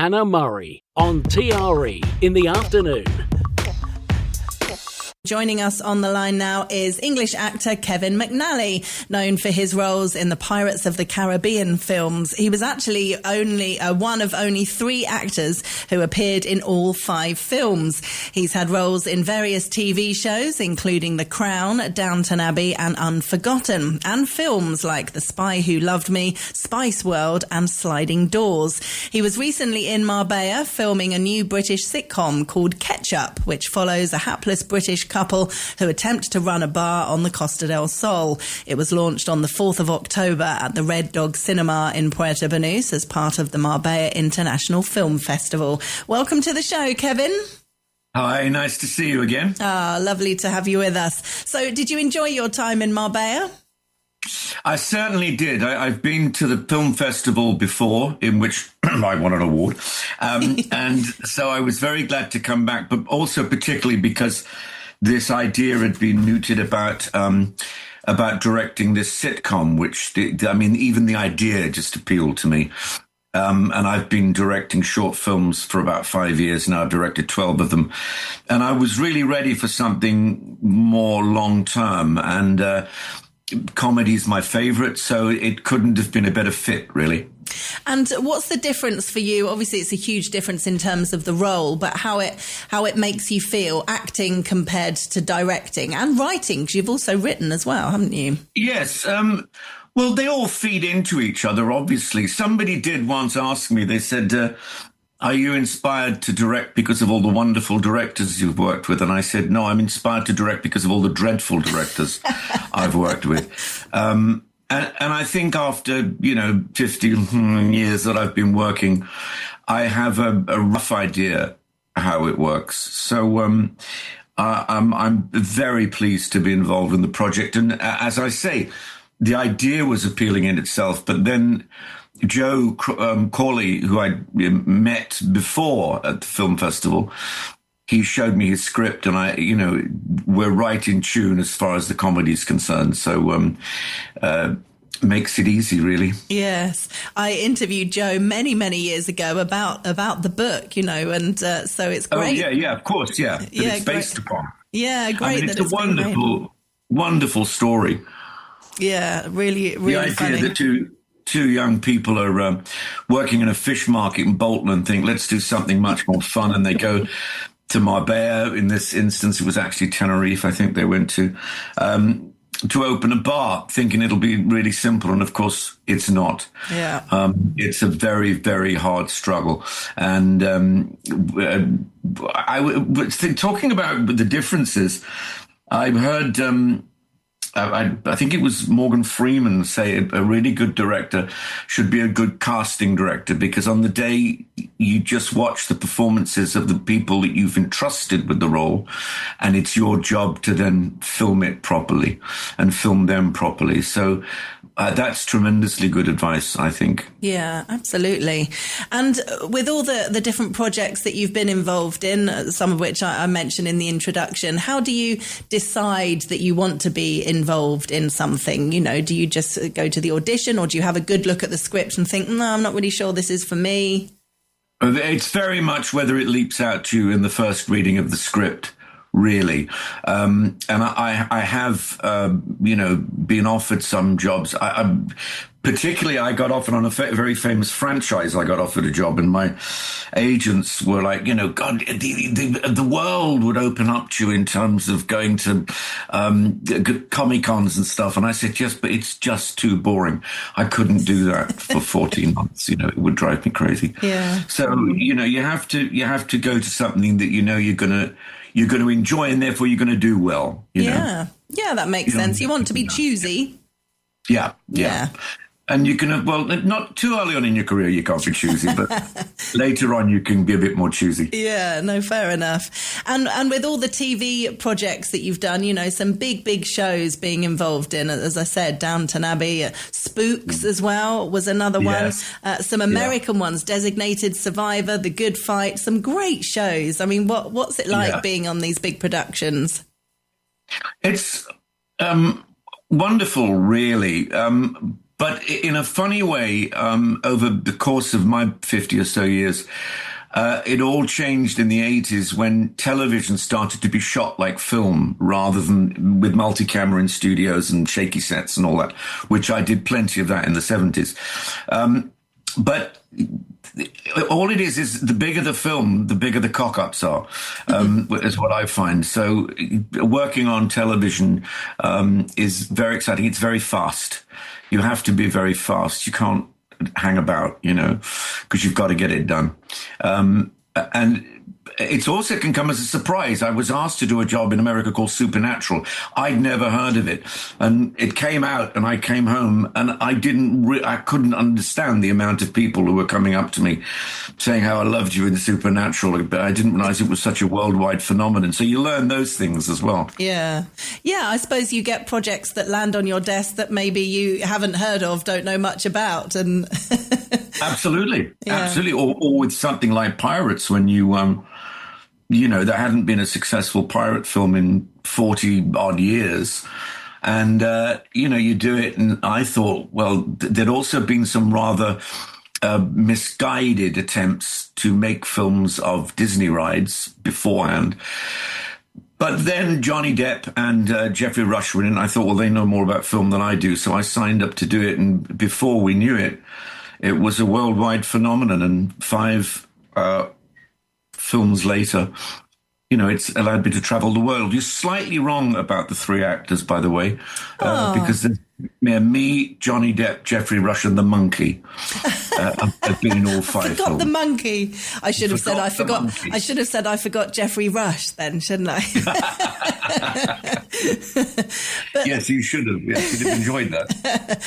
Hannah Murray on TRE in the afternoon. Joining us on the line now is English actor Kevin McNally, known for his roles in the Pirates of the Caribbean films. He was actually only one of only 3 actors who appeared in all 5 films. He's had roles in various TV shows, including The Crown, Downton Abbey and Unforgotten, and films like The Spy Who Loved Me, Spice World and Sliding Doors. He was recently in Marbella filming a new British sitcom called Ketchup, which follows a hapless British couple who attempt to run a bar on the Costa del Sol. It was launched on the 4th of October at the Red Dog Cinema in Puerto Banus as part of the Marbella International Film Festival. Welcome to the show, Kevin. Hi, nice to see you again. Lovely to have you with us. So did you enjoy your time in Marbella? I certainly did. I've been to the film festival before, in which I won an award. And so I was very glad to come back, but also particularly because this idea had been mooted about directing this sitcom, which, even the idea just appealed to me. And I've been directing short films for about 5 years now. I've directed 12 of them. And I was really ready for something more long-term. And comedy is my favorite, so it couldn't have been a better fit, really. And what's the difference for you? Obviously, it's a huge difference in terms of the role, but how it makes you feel acting compared to directing and writing, because you've also written as well, haven't you? Yes. Well, they all feed into each other, obviously. Somebody did once ask me, they said, are you inspired to direct because of all the wonderful directors you've worked with? And I said, no, I'm inspired to direct because of all the dreadful directors I've worked with. And I think after, 50 years that I've been working, I have a rough idea how it works. So I'm very pleased to be involved in the project. And as I say, the idea was appealing in itself, but then Joe Corley, who I met before at the film festival, he showed me his script, and we're right in tune as far as the comedy is concerned. So makes it easy, really. Yes, I interviewed Joe many, many years ago about the book, and so it's great. Oh yeah, of course, yeah. That it's based upon. Yeah, great. It's a wonderful story. Yeah, really, really the idea funny. That two young people are working in a fish market in Bolton and think, let's do something much more fun. And they go to Marbella. In this instance, it was actually Tenerife, I think they went to open a bar, thinking it'll be really simple. And of course, it's not. Yeah. It's a very, very hard struggle. And talking about the differences, I've heard... I think it was Morgan Freeman say a really good director should be a good casting director, because on the day you just watch the performances of the people that you've entrusted with the role, and it's your job to then film it properly and film them properly. So that's tremendously good advice, I think. Yeah, absolutely. And with all the different projects that you've been involved in, some of which I mentioned in the introduction, how do you decide that you want to be involved in something? Do you just go to the audition, or do you have a good look at the script and think, no, I'm not really sure this is for me? It's very much whether it leaps out to you in the first reading of the script, really. And I have, been offered some jobs. Particularly, I got offered on a very famous franchise. I got offered a job, and my agents were like, God, the world would open up to you in terms of going to Comic-Cons and stuff. And I said, yes, but it's just too boring. I couldn't do that for 14 months. It would drive me crazy. Yeah. So, you have to go to something that you're going to enjoy, and therefore you're going to do well. Yeah, that makes sense. You want to be choosy. Yeah. And you can, not too early on in your career, you can't be choosy, but later on you can be a bit more choosy. Yeah, no, fair enough. And with all the TV projects that you've done, some big shows being involved in, as I said, Downton Abbey, Spooks as well was another one. Some American ones, Designated Survivor, The Good Fight, some great shows. I mean, what's it like being on these big productions? It's wonderful, really. But in a funny way, over the course of my 50 or so years, it all changed in the 80s when television started to be shot like film rather than with multi-camera in studios and shaky sets and all that, which I did plenty of that in the 70s. But all it is the bigger the film, the bigger the cock-ups are, is what I find. So working on television is very exciting. It's very fast. You have to be very fast. You can't hang about, because you've got to get it done. And it also can come as a surprise. I was asked to do a job in America called Supernatural. I'd never heard of it. And it came out and I came home and I couldn't understand the amount of people who were coming up to me saying how I loved you in Supernatural, but I didn't realize it was such a worldwide phenomenon. So you learn those things as well. Yeah. Yeah, I suppose you get projects that land on your desk that maybe you haven't heard of, don't know much about. And Absolutely. Yeah. Absolutely. Or with something like Pirates, when there hadn't been a successful pirate film in 40 odd years. And, you do it. And I thought, well, there'd also been some rather misguided attempts to make films of Disney rides beforehand. But then Johnny Depp and Jeffrey Rush were in. I thought, well, they know more about film than I do. So I signed up to do it. And before we knew it, it was a worldwide phenomenon. And 5 films later, it's allowed me to travel the world. You're slightly wrong about the 3 actors, by the way, because there's me, Johnny Depp, Jeffrey Rush, and the monkey. I've been in all 5 films. Forgot the monkey. I should have said I forgot. I should have said I forgot Jeffrey Rush then, shouldn't I? Yes, you should have. Yes, you'd have enjoyed that.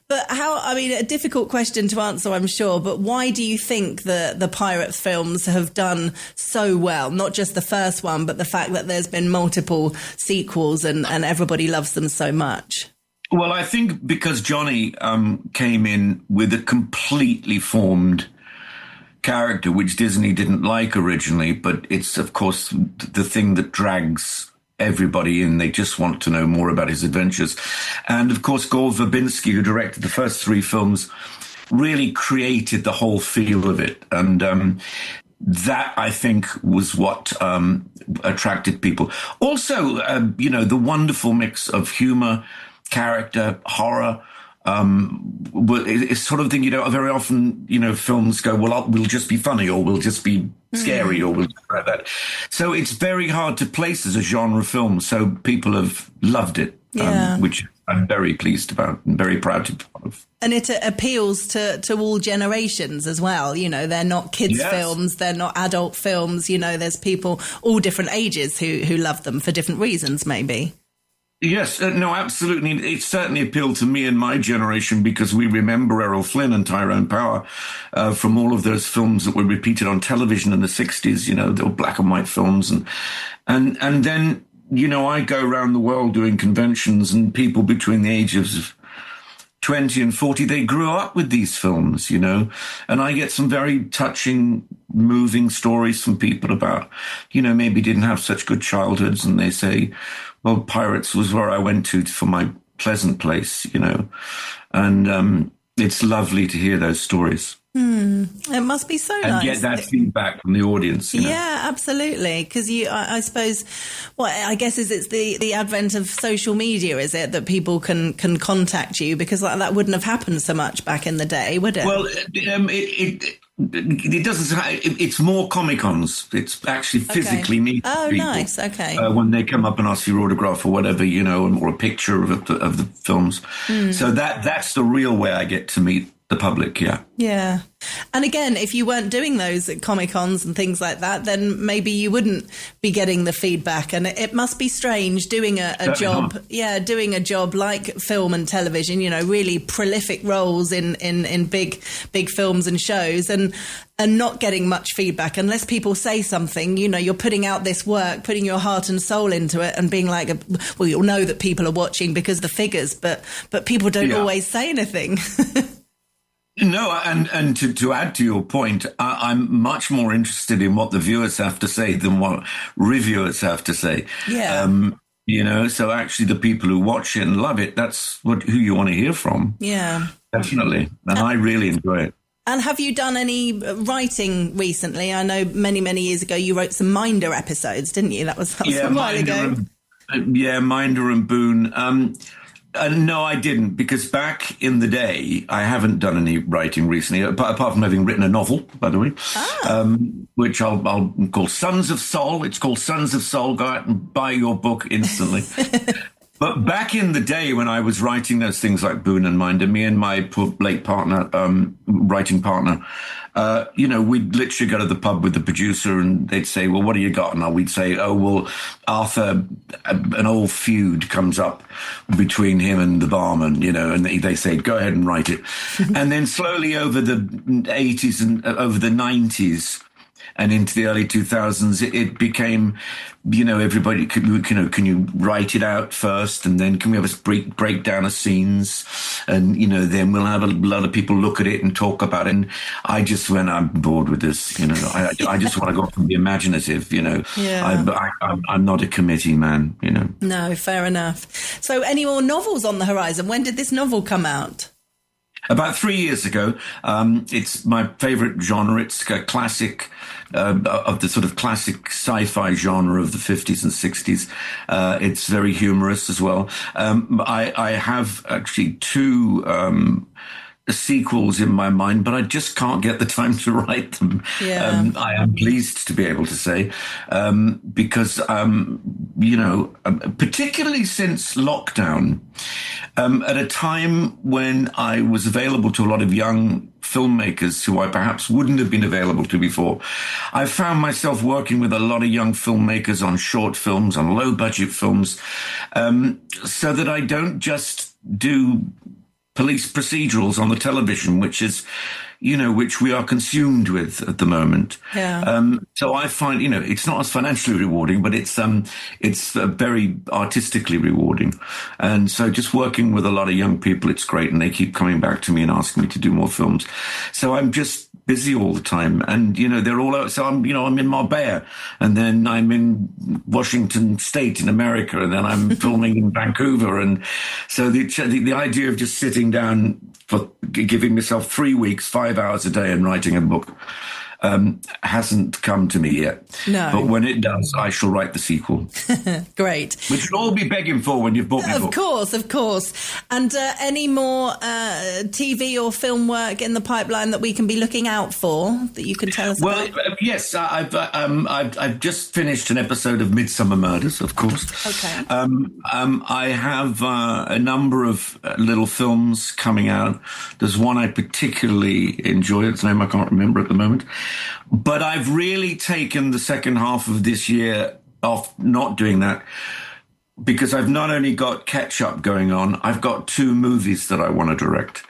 But a difficult question to answer, I'm sure, but why do you think the pirate films have done so well? Not just the first one, but the fact that there's been multiple sequels and everybody loves them so much. Well, I think because Johnny came in with a completely formed character, which Disney didn't like originally, but it's, of course, the thing that drags everybody in. They just want to know more about his adventures. And, of course, Gore Verbinski, who directed the first 3 films, really created the whole feel of it. And that, I think, was what attracted people. Also, the wonderful mix of humor, character, horror, it's sort of thing, very often, films go, well, we'll just be funny or we'll just be scary or we'll do that. So it's very hard to place as a genre film. So people have loved it, which I'm very pleased about and very proud to be part of. And it appeals to all generations as well. They're not kids' films. They're not adult films. There's people, all different ages who love them for different reasons, maybe. Yes, no, absolutely. It certainly appealed to me and my generation because we remember Errol Flynn and Tyrone Power from all of those films that were repeated on television in the 60s. They were black and white films. And then, I go around the world doing conventions and people between the ages of 20 and 40, they grew up with these films, and I get some very touching, moving stories from people about, maybe didn't have such good childhoods. And they say, well, Pirates was where I went to for my pleasant place, and it's lovely to hear those stories. It must be so nice. And get that feedback from the audience. Yeah, absolutely. Because I suppose, I guess it's the advent of social media, is it, that people can contact you? Because that wouldn't have happened so much back in the day, would it? Well, it doesn't. It's more Comic-Cons. It's actually physically meeting people. Nice. Okay. When they come up and ask for your autograph or whatever, or a picture of the films. So that's the real way I get to meet the public. Yeah. And again, if you weren't doing those at Comic-Cons and things like that, then maybe you wouldn't be getting the feedback. And it must be strange doing a job. Yeah, doing a job like film and television, really prolific roles in big well and shows and not getting much feedback unless people say something. You're putting out this work, putting your heart and soul into it and being like, well, you'll know that people are watching because of the figures, but people don't always say anything. No, and to add to your point, I'm much more interested in what the viewers have to say than what reviewers have to say. Yeah. So actually the people who watch it and love it, that's who you want to hear from. Yeah. Definitely. And I really enjoy it. And have you done any writing recently? I know many years ago you wrote some Minder episodes, didn't you? That was a while ago. Minder and Boone. No, I didn't, because back in the day, I haven't done any writing recently, apart from having written a novel, by the way, which I'll call Sons of Soul. It's called Sons of Soul. Go out and buy your book instantly. But back in the day when I was writing those things like Boone and Minder, me and my late partner, writing partner, we'd literally go to the pub with the producer and they'd say, well, what do you got? And we'd say, oh, well, Arthur, an old feud comes up between him and the barman, and they say, go ahead and write it. And then slowly over the 80s and over the 90s, and into the early 2000s, it became, everybody could, can you write it out first? And then can we have a breakdown of scenes? And, then we'll have a lot of people look at it and talk about it. And I just went, I'm bored with this. I just want to go from the imaginative, Yeah. I'm not a committee man, No, fair enough. So any more novels on the horizon? When did this novel come out? About 3 years ago. It's my favorite genre. It's a classic, of the sort of classic sci-fi genre of the 50s and 60s. It's very humorous as well. I have actually two, sequels in my mind, but I just can't get the time to write them. Yeah. I am pleased to be able to say, because, particularly since lockdown, at a time when I was available to a lot of young filmmakers who I perhaps wouldn't have been available to before, I found myself working with a lot of young filmmakers on short films, on low budget films, so that I don't just do police procedurals on the television, which is, which we are consumed with at the moment. Yeah. So I find, it's not as financially rewarding, but it's very artistically rewarding. And so just working with a lot of young people, it's great. And they keep coming back to me and asking me to do more films. So I'm just busy all the time. And, they're all out. So I'm in Marbella, and then I'm in Washington State in America, and then I'm filming in Vancouver. And so the idea of just sitting down for giving myself 3 weeks, 5 hours a day and writing a book, hasn't come to me yet. No. But when it does, I shall write the sequel. Great. Which you'll all be begging for when you've bought me book. Of course. And any more TV or film work in the pipeline that we can be looking out for that you can tell us about? Yes, I've just finished an episode of Midsummer Murders, of course. Okay. I have a number of little films coming out. There's one I particularly enjoy. Its name I can't remember at the moment. But I've really taken the second half of this year off not doing that, because I've not only got Ketchup going on, I've got 2 movies that I want to direct.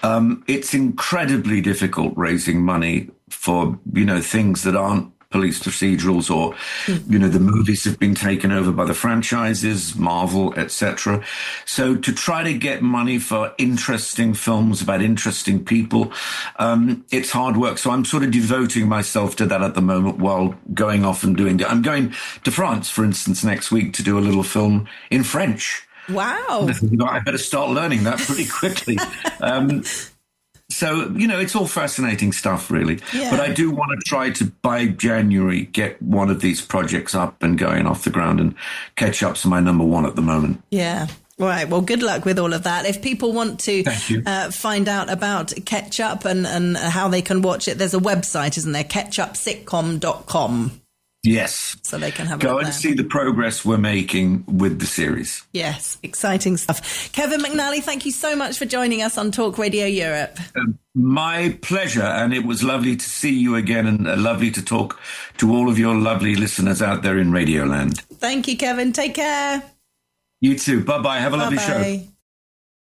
It's incredibly difficult raising money for, things that aren't police procedurals, or, the movies have been taken over by the franchises, Marvel, etc. So to try to get money for interesting films about interesting people, it's hard work. So I'm sort of devoting myself to that at the moment while going off and doing it. I'm going to France, for instance, next week to do a little film in French. Wow. I better start learning that pretty quickly. So, it's all fascinating stuff, really. Yeah. But I do want to try to, by January, get one of these projects up and going off the ground, and Ketchup's my number one at the moment. Yeah. Right. Well, good luck with all of that. If people want to find out about Ketchup and how they can watch it, there's a website, isn't there? ketchupsitcom.com. Yes. So they can have go and there. see the progress we're making with the series. Yes, exciting stuff. Kevin McNally, thank you so much for joining us on Talk Radio Europe. My pleasure, and it was lovely to see you again, and lovely to talk to all of your lovely listeners out there in Radioland. Thank you, Kevin. Take care. You too. Bye-bye. Have a lovely Bye-bye. show.